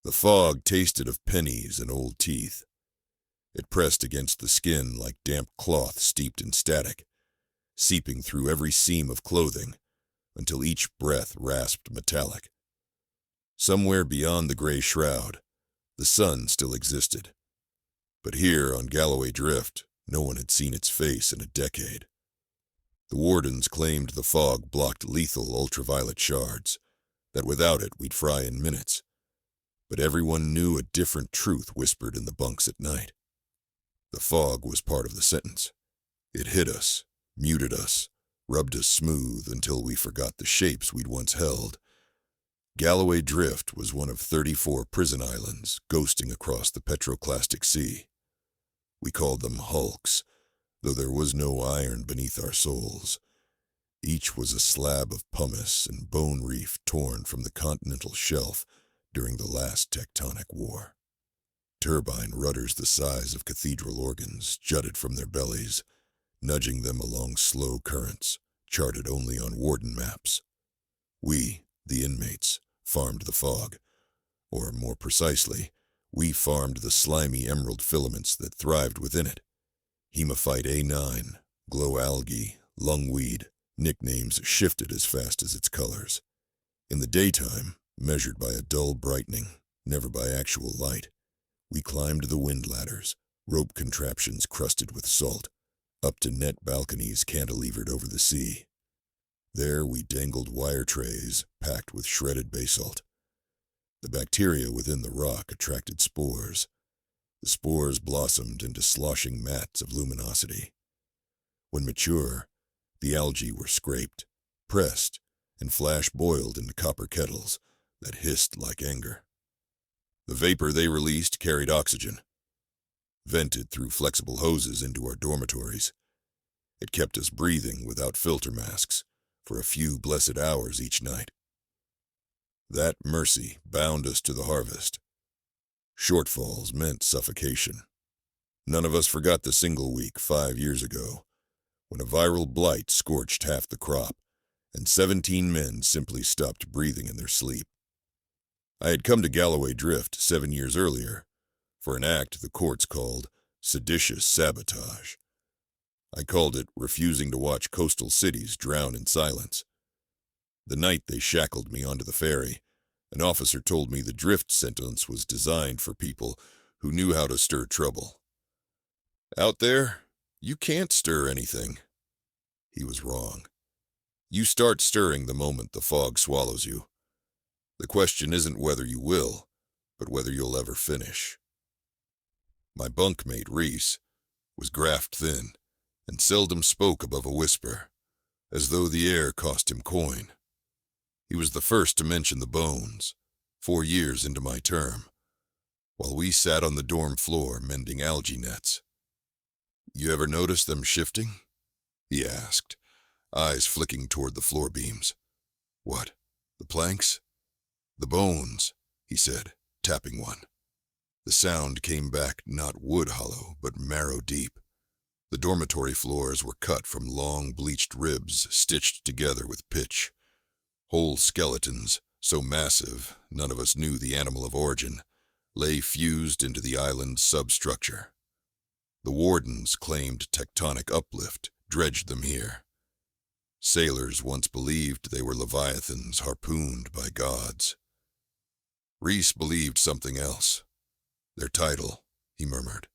The fog tasted of pennies and old teeth. It pressed against the skin like damp cloth steeped in static, seeping through every seam of clothing until each breath rasped metallic. Somewhere beyond the gray shroud, the sun still existed. But here on Galloway Drift, no one had seen its face in a decade. The wardens claimed the fog blocked lethal ultraviolet shards, that without it we'd fry in minutes. But everyone knew a different truth whispered in the bunks at night. The fog was part of the sentence. It hid us, muted us, rubbed us smooth until we forgot the shapes we'd once held. Galloway Drift was one of 34 prison islands ghosting across the petroclastic sea. We called them hulks, though there was no iron beneath our souls. Each was a slab of pumice and bone reef torn from the continental shelf during the last tectonic war. Turbine rudders the size of cathedral organs jutted from their bellies, nudging them along slow currents, charted only on warden maps. We, the inmates, farmed the fog, or more precisely, we farmed the slimy emerald filaments that thrived within it. Hemophyte A9, glow algae, lungweed, nicknames shifted as fast as its colors. In the daytime, measured by a dull brightening, never by actual light, we climbed the wind ladders, rope contraptions crusted with salt, up to net balconies cantilevered over the sea. There we dangled wire trays packed with shredded basalt. The bacteria within the rock attracted spores. The spores blossomed into sloshing mats of luminosity. When mature, the algae were scraped, pressed, and flash-boiled into copper kettles that hissed like anger. The vapor they released carried oxygen, vented through flexible hoses into our dormitories. It kept us breathing without filter masks for a few blessed hours each night. That mercy bound us to the harvest. Shortfalls meant suffocation. None of us forgot the single week 5 years ago, when a viral blight scorched half the crop, and 17 men simply stopped breathing in their sleep. I had come to Galloway Drift 7 years earlier, for an act the courts called seditious sabotage. I called it refusing to watch coastal cities drown in silence. The night they shackled me onto the ferry, an officer told me the drift sentence was designed for people who knew how to stir trouble. Out there, you can't stir anything. He was wrong. You start stirring the moment the fog swallows you. The question isn't whether you will, but whether you'll ever finish. My bunkmate, Reese, was graft-thin and seldom spoke above a whisper, as though the air cost him coin. He was the first to mention the bones, 4 years into my term, while we sat on the dorm floor mending algae nets. "You ever notice them shifting?" he asked, eyes flicking toward the floor beams. "What, the planks?" "The bones," he said, tapping one. The sound came back not wood hollow, but marrow deep. The dormitory floors were cut from long bleached ribs stitched together with pitch. Whole skeletons, so massive none of us knew the animal of origin, lay fused into the island's substructure. The wardens claimed tectonic uplift dredged them here. Sailors once believed they were leviathans harpooned by gods. Reese believed something else. "They're tidal," he murmured.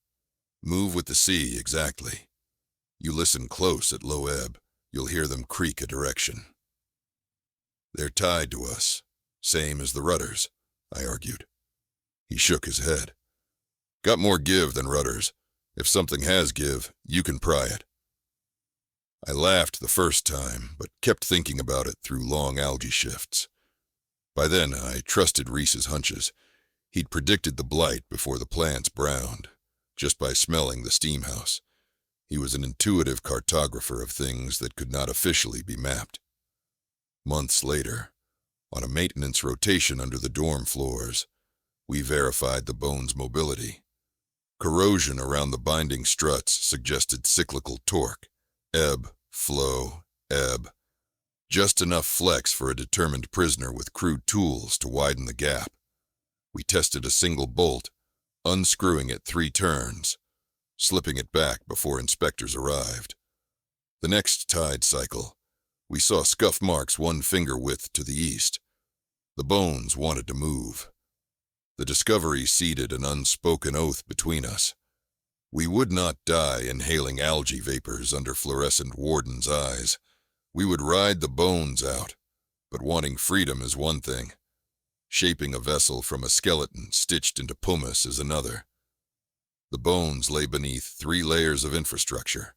"Move with the sea, exactly. You listen close at low ebb, you'll hear them creak a direction." "They're tied to us, same as the rudders," I argued. He shook his head. "Got more give than rudders. If something has give, you can pry it." I laughed the first time, but kept thinking about it through long algae shifts. By then, I trusted Reese's hunches. He'd predicted the blight before the plants browned, just by smelling the steam house. He was an intuitive cartographer of things that could not officially be mapped. Months later, on a maintenance rotation under the dorm floors, we verified the bone's mobility. Corrosion around the binding struts suggested cyclical torque, ebb, flow, ebb. Just enough flex for a determined prisoner with crude tools to widen the gap. We tested a single bolt, unscrewing it 3 turns, slipping it back before inspectors arrived. The next tide cycle, we saw scuff marks 1 finger width to the east. The bones wanted to move. The discovery seeded an unspoken oath between us. We would not die inhaling algae vapors under fluorescent warden's eyes. We would ride the bones out, but wanting freedom is one thing. Shaping a vessel from a skeleton stitched into pumice is another. The bones lay beneath 3 layers of infrastructure: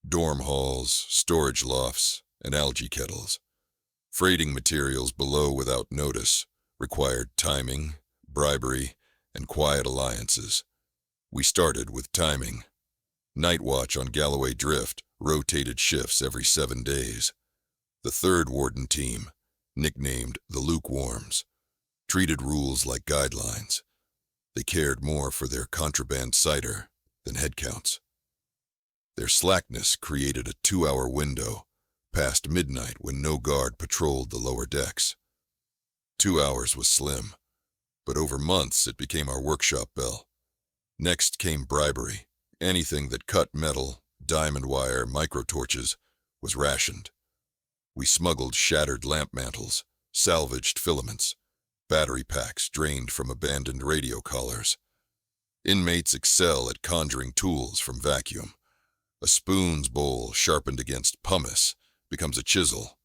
dorm halls, storage lofts, and algae kettles. Freighting materials below without notice required timing, bribery, and quiet alliances. We started with timing. Night watch on Galloway Drift rotated shifts every 7 days. The 3rd warden team, nicknamed the Lukewarms, treated rules like guidelines. They cared more for their contraband cider than head counts. Their slackness created a 2-hour window past midnight when no guard patrolled the lower decks. 2 hours was slim, but over months it became our workshop bell. Next came bribery. Anything that cut metal, diamond wire, microtorches was rationed. We smuggled shattered lamp mantles, salvaged filaments, battery packs drained from abandoned radio collars. Inmates excel at conjuring tools from vacuum. A spoon's bowl sharpened against pumice becomes a chisel.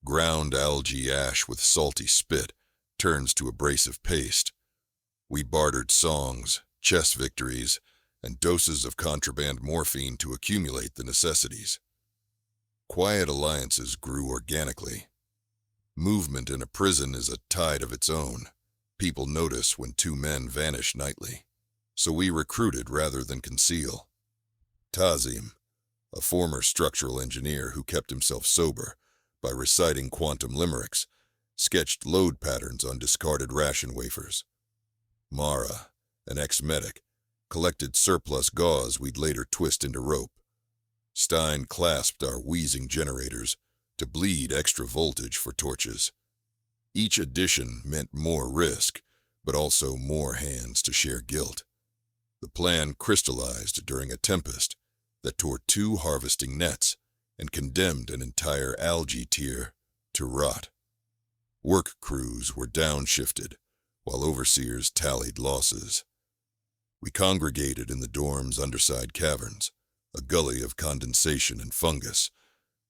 Ground algae ash with salty spit turns to abrasive paste. We bartered songs, chess victories, and doses of contraband morphine to accumulate the necessities. Quiet alliances grew organically. Movement in a prison is a tide of its own. People notice when 2 men vanish nightly, so we recruited rather than conceal. Tazim, a former structural engineer who kept himself sober by reciting quantum limericks, sketched load patterns on discarded ration wafers. Mara, an ex-medic, collected surplus gauze we'd later twist into rope. Stein clasped our wheezing generators to bleed extra voltage for torches. Each addition meant more risk, but also more hands to share guilt. The plan crystallized during a tempest that tore 2 harvesting nets and condemned an entire algae tier to rot. Work crews were downshifted, while overseers tallied losses. We congregated in the dorm's underside caverns, a gully of condensation and fungus.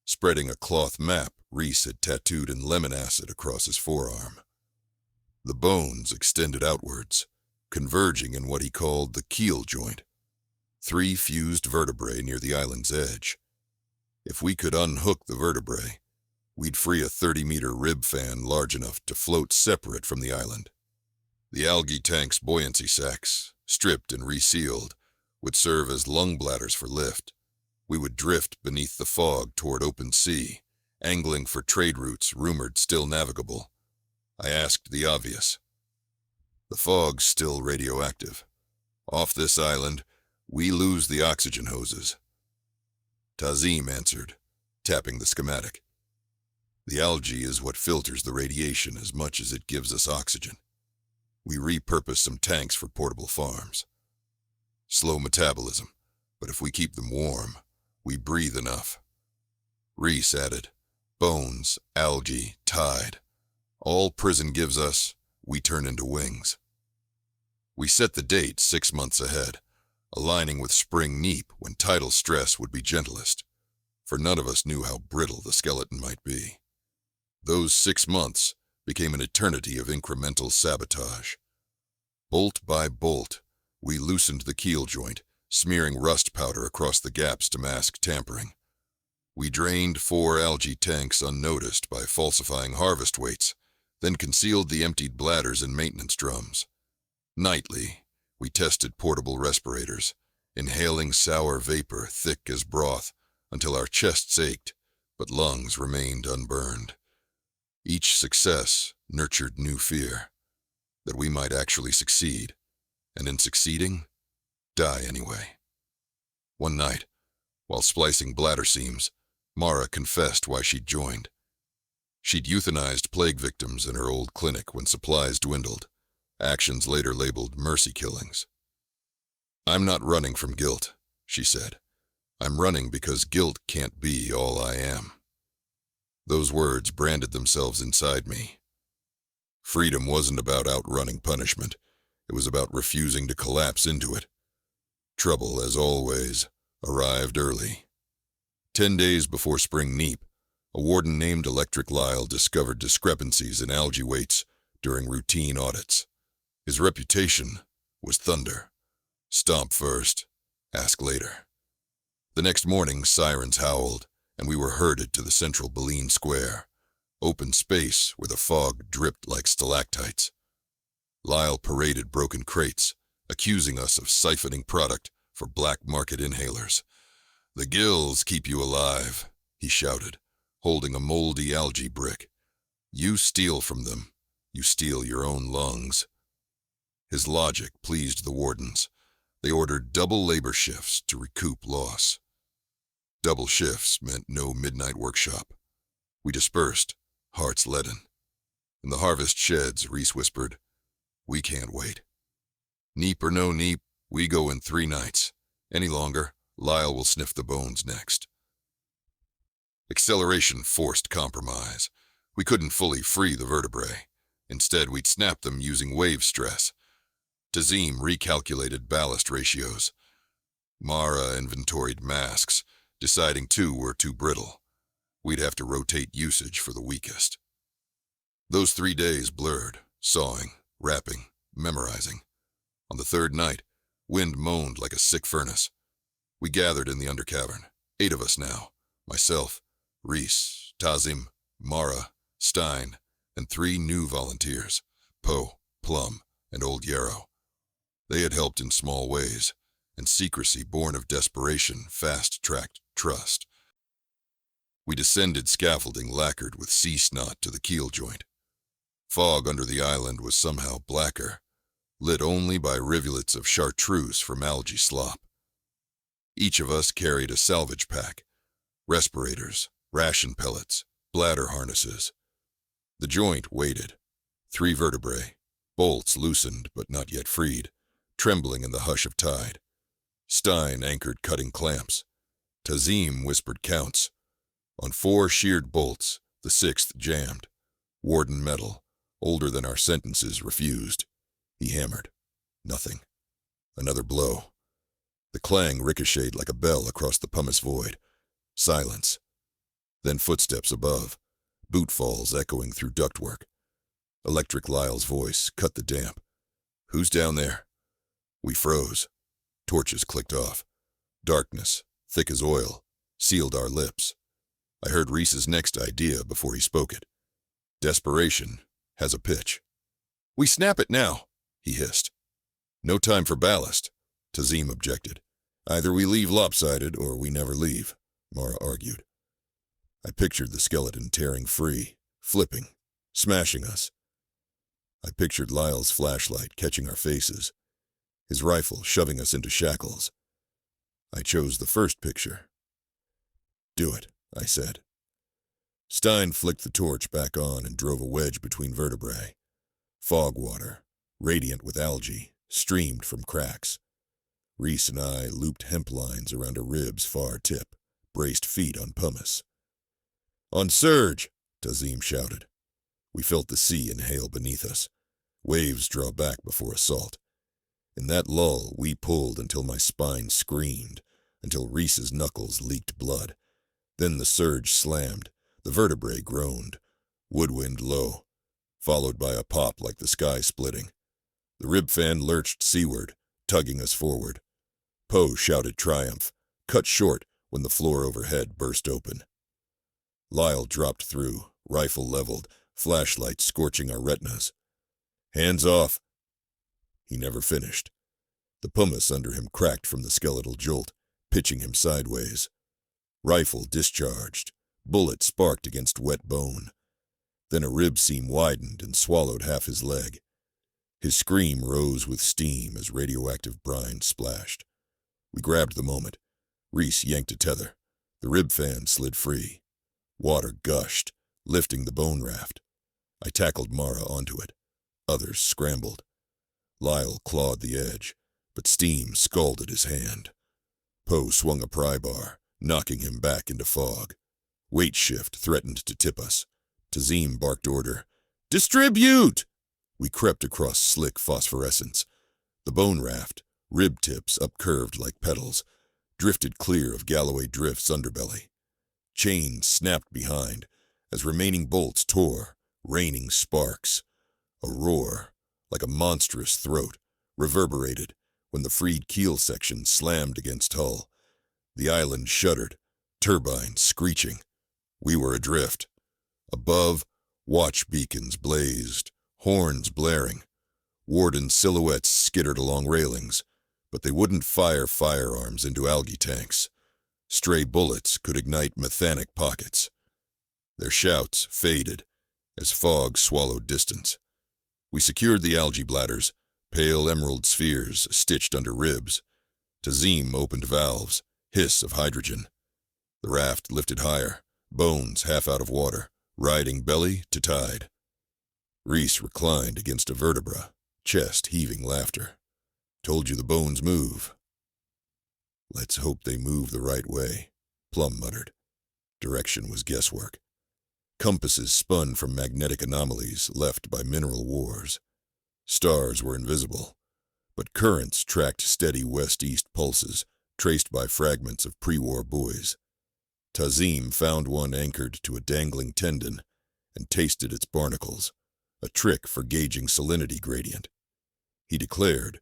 Spreading a cloth map Reese had tattooed in lemon acid across his forearm. The bones extended outwards, converging in what he called the keel joint, 3 fused vertebrae near the island's edge. If we could unhook the vertebrae, we'd free a 30-meter rib fan large enough to float separate from the island. The algae tank's buoyancy sacks, stripped and resealed, would serve as lung bladders for lift. We would drift beneath the fog toward open sea, angling for trade routes rumored still navigable. I asked the obvious. The fog's still radioactive. Off this island, we lose the oxygen hoses. Tazim answered, tapping the schematic. The algae is what filters the radiation as much as it gives us oxygen. We repurpose some tanks for portable farms. Slow metabolism, but if we keep them warm, we breathe enough. Reese added, bones, algae, tide. All prison gives us, we turn into wings. We set the date 6 months ahead, aligning with spring neap when tidal stress would be gentlest, for none of us knew how brittle the skeleton might be. Those 6 months became an eternity of incremental sabotage. Bolt by bolt, we loosened the keel joint, smearing rust powder across the gaps to mask tampering. We drained 4 algae tanks unnoticed by falsifying harvest weights, then concealed the emptied bladders in maintenance drums. Nightly, we tested portable respirators, inhaling sour vapor thick as broth until our chests ached, but lungs remained unburned. Each success nurtured new fear, that we might actually succeed, and in succeeding, die anyway. One night, while splicing bladder seams, Mara confessed why she'd joined. She'd euthanized plague victims in her old clinic when supplies dwindled, actions later labeled mercy killings. "I'm not running from guilt," she said. "I'm running because guilt can't be all I am." Those words branded themselves inside me. Freedom wasn't about outrunning punishment. It was about refusing to collapse into it. Trouble, as always, arrived early. 10 days before spring neap, a warden named Electric Lyle discovered discrepancies in algae weights during routine audits. His reputation was thunder. Stomp first, ask later. The next morning, sirens howled, and we were herded to the central Baleen Square, open space where the fog dripped like stalactites. Lyle paraded broken crates, accusing us of siphoning product for black market inhalers. "The gills keep you alive," he shouted, holding a moldy algae brick. "You steal from them. You steal your own lungs." His logic pleased the wardens. They ordered double labor shifts to recoup loss. Double shifts meant no midnight workshop. We dispersed, hearts leaden. In the harvest sheds, Reese whispered, "We can't wait. Neep or no neep, we go in 3 nights. Any longer, Lyle will sniff the bones next." Acceleration forced compromise. We couldn't fully free the vertebrae. Instead, we'd snap them using wave stress. Tazim recalculated ballast ratios. Mara inventoried masks, deciding 2 were too brittle. We'd have to rotate usage for the weakest. Those 3 days blurred, sawing, wrapping, memorizing. On the 3rd night, wind moaned like a sick furnace. We gathered in the undercavern, 8 of us now, myself, Reese, Tazim, Mara, Stein, and 3 new volunteers, Poe, Plum, and Old Yarrow. They had helped in small ways, and secrecy born of desperation fast-tracked trust. We descended scaffolding lacquered with sea snot to the keel joint. Fog under the island was somehow blacker, lit only by rivulets of chartreuse from algae slop. Each of us carried a salvage pack, respirators, ration pellets, bladder harnesses. The joint waited, 3 vertebrae, bolts loosened but not yet freed, trembling in the hush of tide. Stein anchored cutting clamps. Tazim whispered counts. On 4 sheared bolts, the 6th jammed. Warden metal, older than our sentences, refused. He hammered. Nothing. Another blow. The clang ricocheted like a bell across the pumice void. Silence. Then footsteps above, boot falls echoing through ductwork. Electric Lyle's voice cut the damp. "Who's down there?" We froze. Torches clicked off. Darkness, thick as oil, sealed our lips. I heard Reese's next idea before he spoke it. Desperation has a pitch. "We snap it now," he hissed. "No time for ballast," Tazim objected. "Either we leave lopsided or we never leave," Mara argued. I pictured the skeleton tearing free, flipping, smashing us. I pictured Lyle's flashlight catching our faces, his rifle shoving us into shackles. I chose the first picture. "Do it," I said. Stein flicked the torch back on and drove a wedge between vertebrae. Fog water, radiant with algae, streamed from cracks. Reese and I looped hemp lines around a rib's far tip, braced feet on pumice. "On surge!" Tazim shouted. We felt the sea inhale beneath us. Waves draw back before assault. In that lull, we pulled until my spine screamed, until Reese's knuckles leaked blood. Then the surge slammed, the vertebrae groaned, woodwind low, followed by a pop like the sky splitting. The rib fan lurched seaward, tugging us forward. Poe shouted triumph, cut short when the floor overhead burst open. Lyle dropped through, rifle leveled, flashlight scorching our retinas. "Hands off!" He never finished. The pumice under him cracked from the skeletal jolt, pitching him sideways. Rifle discharged, bullet sparked against wet bone. Then a rib seam widened and swallowed half his leg. His scream rose with steam as radioactive brine splashed. We grabbed the moment. Reese yanked a tether. The rib fan slid free. Water gushed, lifting the bone raft. I tackled Mara onto it. Others scrambled. Lyle clawed the edge, but steam scalded his hand. Poe swung a pry bar, knocking him back into fog. Weight shift threatened to tip us. Tazim barked order, "Distribute!" We crept across slick phosphorescence. The bone raft, rib tips upcurved like petals, drifted clear of Galloway Drift's underbelly. Chains snapped behind as remaining bolts tore, raining sparks. A roar, like a monstrous throat, reverberated when the freed keel section slammed against hull. The island shuddered, turbines screeching. We were adrift. Above, watch beacons blazed, horns blaring. Warden silhouettes skittered along railings, but they wouldn't fire firearms into algae tanks. Stray bullets could ignite methanic pockets. Their shouts faded as fog swallowed distance. We secured the algae bladders, pale emerald spheres stitched under ribs. Tazim opened valves, hiss of hydrogen. The raft lifted higher, bones half out of water, riding belly to tide. Reese reclined against a vertebra, chest heaving laughter. "Told you the bones move." "Let's hope they move the right way," Plum muttered. Direction was guesswork. Compasses spun from magnetic anomalies left by mineral wars. Stars were invisible, but currents tracked steady west-east pulses traced by fragments of pre-war buoys. Tazim found one anchored to a dangling tendon and tasted its barnacles, a trick for gauging salinity gradient. He declared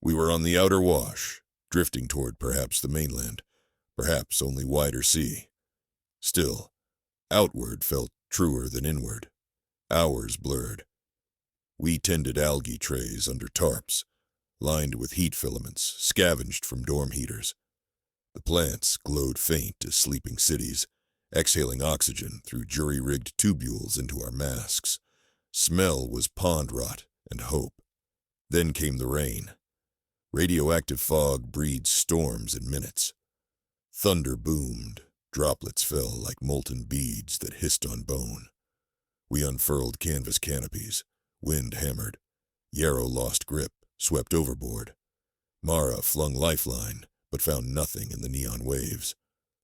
we were on the outer wash, drifting toward perhaps the mainland, perhaps only wider sea. Still, outward felt truer than inward. Hours blurred. We tended algae trays under tarps, lined with heat filaments scavenged from dorm heaters. The plants glowed faint as sleeping cities, exhaling oxygen through jury-rigged tubules into our masks. Smell was pond rot and hope. Then came the rain. Radioactive fog breeds storms in minutes. Thunder boomed. Droplets fell like molten beads that hissed on bone. We unfurled canvas canopies. Wind hammered. Yarrow lost grip, swept overboard. Mara flung lifeline, but found nothing in the neon waves.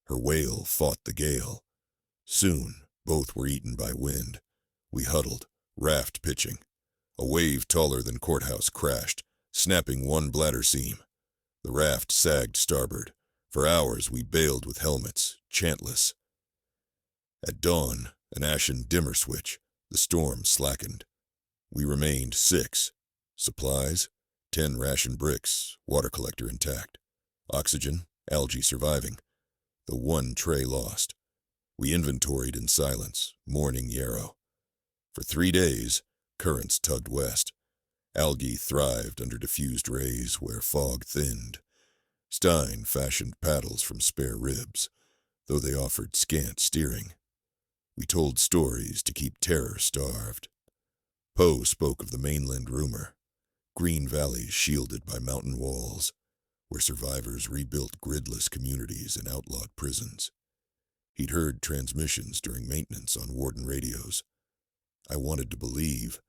Her whale fought the gale. Soon, both were eaten by wind. We huddled, raft pitching. A wave taller than courthouse crashed, snapping one bladder seam. The raft sagged starboard. For hours we bailed with helmets, chantless. At dawn, an ashen dimmer switch, the storm slackened. We remained 6. Supplies, 10 ration bricks, water collector intact. Oxygen, algae surviving. The one tray lost. We inventoried in silence, mourning Yarrow. For 3 days, currents tugged west. Algae thrived under diffused rays where fog thinned. Stein fashioned paddles from spare ribs, though they offered scant steering. We told stories to keep terror starved. Poe spoke of the mainland rumor, green valleys shielded by mountain walls, where survivors rebuilt gridless communities in outlawed prisons. He'd heard transmissions during maintenance on warden radios. I wanted to believe,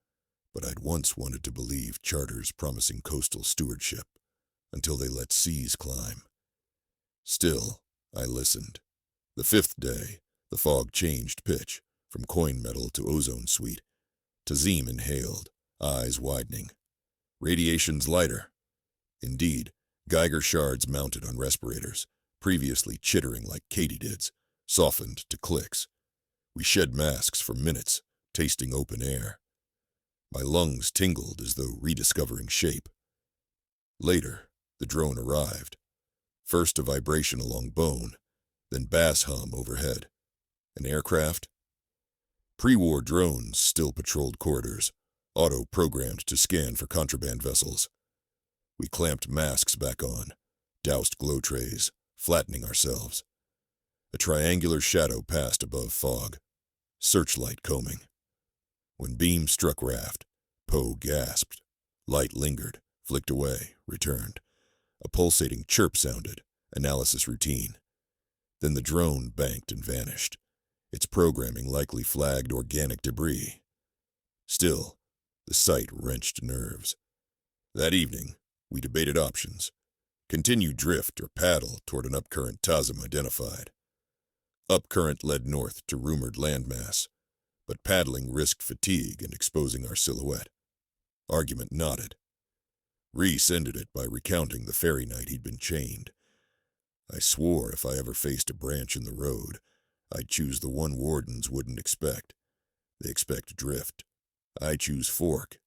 but I'd once wanted to believe charters promising coastal stewardship, until they let seas climb. Still, I listened. The 5th day, the fog changed pitch, from coin metal to ozone suite. Tazim inhaled, eyes widening. Radiation's lighter. Indeed, Geiger shards mounted on respirators, previously chittering like katydids, softened to clicks. We shed masks for minutes, tasting open air. My lungs tingled as though rediscovering shape. Later, the drone arrived. First a vibration along bone, then bass hum overhead. An aircraft? Pre-war drones still patrolled corridors, auto-programmed to scan for contraband vessels. We clamped masks back on, doused glow trays, flattening ourselves. A triangular shadow passed above fog, searchlight combing. When beam struck raft, Poe gasped. Light lingered, flicked away, returned. A pulsating chirp sounded, analysis routine. Then the drone banked and vanished. Its programming likely flagged organic debris. Still, the sight wrenched nerves. That evening, we debated options. Continue drift or paddle toward an upcurrent TASM identified. Upcurrent led north to rumored landmass, but paddling risked fatigue and exposing our silhouette. Argument nodded. Reese ended it by recounting the ferry night he'd been chained. I swore if I ever faced a branch in the road, I'd choose the one wardens wouldn't expect. They expect drift. I choose fork.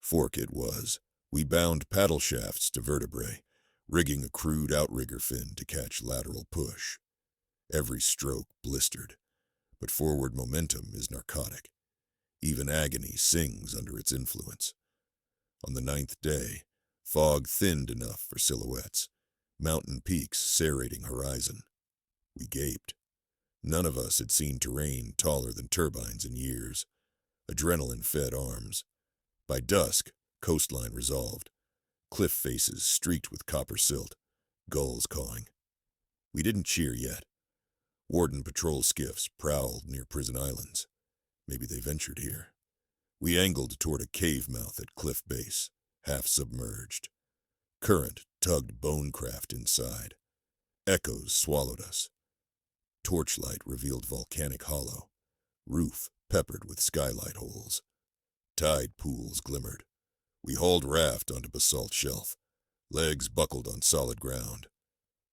Fork it was. We bound paddle shafts to vertebrae, rigging a crude outrigger fin to catch lateral push. Every stroke blistered, but forward momentum is narcotic. Even agony sings under its influence. On the 9th day, fog thinned enough for silhouettes, mountain peaks serrating horizon. We gaped. None of us had seen terrain taller than turbines in years. Adrenaline-fed arms. By dusk, coastline resolved. Cliff faces streaked with copper silt, gulls cawing. We didn't cheer yet. Warden patrol skiffs prowled near prison islands. Maybe they ventured here. We angled toward a cave mouth at cliff base, half submerged. Current tugged bonecraft inside. Echoes swallowed us. Torchlight revealed volcanic hollow, roof peppered with skylight holes. Tide pools glimmered. We hauled raft onto basalt shelf, legs buckled on solid ground.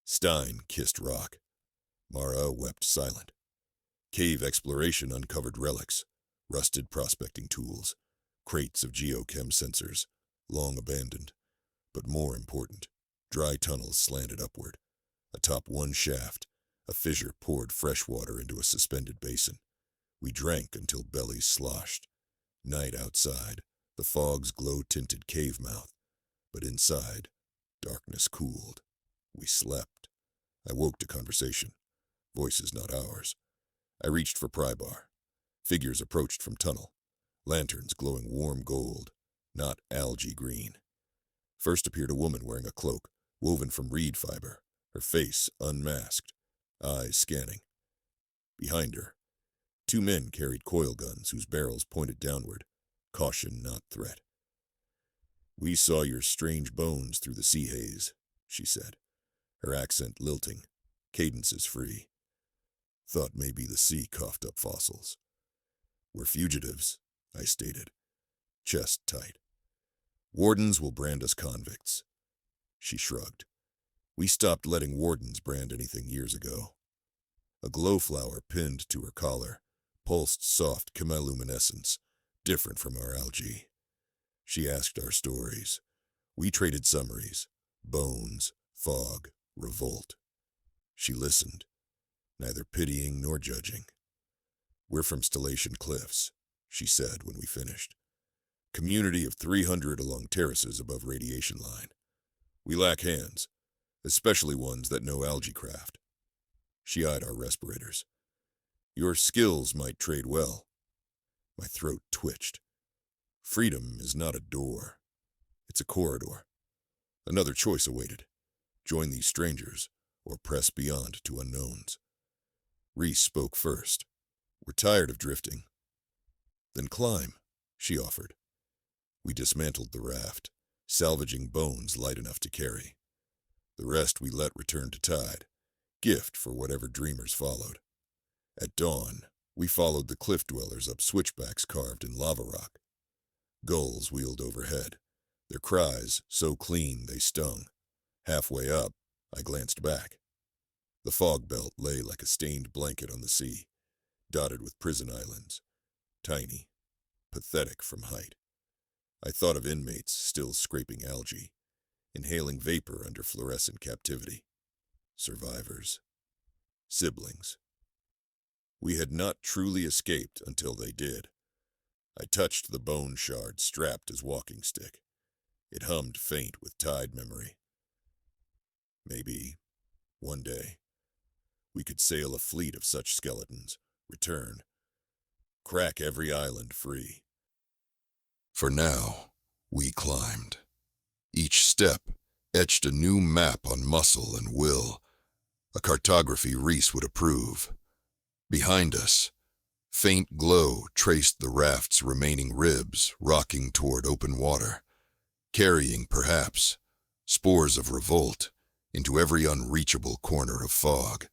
Stein kissed rock. Mara wept silent. Cave exploration uncovered relics, rusted prospecting tools, crates of geochem sensors, long abandoned. But more important, dry tunnels slanted upward. Atop one shaft, a fissure poured fresh water into a suspended basin. We drank until bellies sloshed. Night outside, the fog's glow-tinted cave mouth. But inside, darkness cooled. We slept. I woke to conversation. Voices not ours. I reached for pry bar. Figures approached from tunnel. Lanterns glowing warm gold, not algae green. First appeared a woman wearing a cloak, woven from reed fiber, her face unmasked, eyes scanning. Behind her, 2 men carried coil guns whose barrels pointed downward, caution not threat. "We saw your strange bones through the sea haze," she said, her accent lilting, cadences free. "Thought maybe the sea coughed up fossils." "We're fugitives," I stated, chest tight. "Wardens will brand us convicts." She shrugged. "We stopped letting wardens brand anything years ago." A glowflower pinned to her collar pulsed soft chemiluminescence, different from our algae. She asked our stories. We traded summaries: bones, fog, revolt. She listened, neither pitying nor judging. "We're from Stellation Cliffs," she said when we finished. "Community of 300 along terraces above radiation line. We lack hands, especially ones that know algae craft." She eyed our respirators. "Your skills might trade well." My throat twitched. Freedom is not a door. It's a corridor. Another choice awaited. Join these strangers, or press beyond to unknowns. Reese spoke first. "We're tired of drifting." "Then climb," she offered. We dismantled the raft, salvaging bones light enough to carry. The rest we let return to tide, gift for whatever dreamers followed. At dawn, we followed the cliff dwellers up switchbacks carved in lava rock. Gulls wheeled overhead, their cries so clean they stung. Halfway up, I glanced back. The fog belt lay like a stained blanket on the sea, dotted with prison islands, tiny, pathetic from height. I thought of inmates still scraping algae, inhaling vapor under fluorescent captivity. Survivors. Siblings. We had not truly escaped until they did. I touched the bone shard strapped as walking stick. It hummed faint with tide memory. Maybe, one day, we could sail a fleet of such skeletons, return, crack every island free. For now, we climbed. Each step etched a new map on muscle and will, a cartography Reese would approve. Behind us, faint glow traced the raft's remaining ribs rocking toward open water. carrying, perhaps, spores of revolt into every unreachable corner of fog.